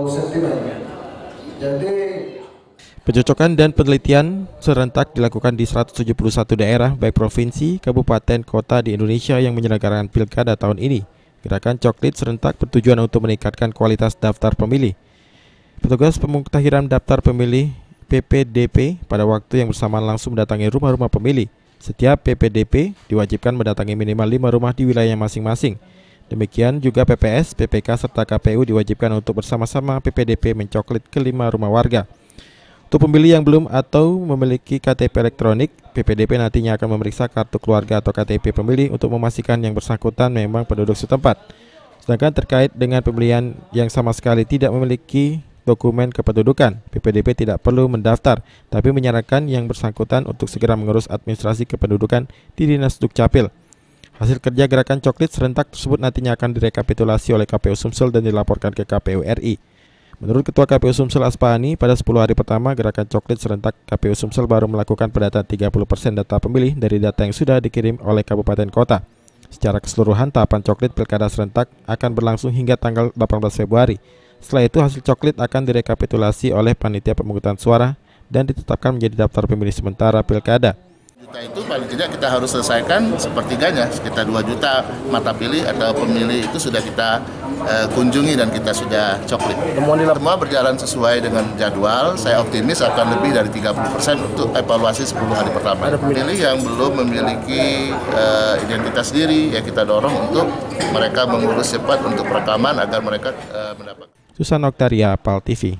sentimen. Jadi pencocokan dan penelitian serentak dilakukan di 171 daerah baik provinsi, kabupaten, kota di Indonesia yang menyelenggarakan pilkada tahun ini. Gerakan coklit serentak bertujuan untuk meningkatkan kualitas daftar pemilih. Petugas pemuktahiran daftar pemilih PPDP pada waktu yang bersamaan langsung mendatangi rumah-rumah pemilih. Setiap PPDP diwajibkan mendatangi minimal 5 rumah di wilayah masing-masing. Demikian juga PPS, PPK, serta KPU diwajibkan untuk bersama-sama PPDP mencoklit ke 5 rumah warga. Untuk pemilih yang belum atau memiliki KTP elektronik, PPDP nantinya akan memeriksa kartu keluarga atau KTP pemilih untuk memastikan yang bersangkutan memang penduduk setempat. Sedangkan terkait dengan pemilihan yang sama sekali tidak memiliki dokumen kependudukan, PPDP tidak perlu mendaftar, tapi menyarankan yang bersangkutan untuk segera mengurus administrasi kependudukan di Dinas Dukcapil. Hasil kerja gerakan coklit serentak tersebut nantinya akan direkapitulasi oleh KPU Sumsel dan dilaporkan ke KPU RI. Menurut Ketua KPU Sumsel Aspani, pada 10 hari pertama gerakan coklit serentak, KPU Sumsel baru melakukan pendataan 30% data pemilih dari data yang sudah dikirim oleh kabupaten kota. Secara keseluruhan, tahapan coklit pilkada serentak akan berlangsung hingga tanggal 18 Februari. Setelah itu hasil coklit akan direkapitulasi oleh panitia pemungutan suara dan ditetapkan menjadi daftar pemilih sementara pilkada. Juta itu paling tidak kita harus selesaikan sepertiganya, sekitar 2 juta mata pilih atau pemilih itu sudah kita kunjungi dan kita sudah coklit. Semua berjalan sesuai dengan jadwal, saya optimis akan lebih dari 30% untuk evaluasi 10 hari pertama. Pemilih yang belum memiliki identitas diri, ya kita dorong untuk mereka mengurus cepat untuk perekaman agar mereka mendapat. Susan Oktaria, PAL TV.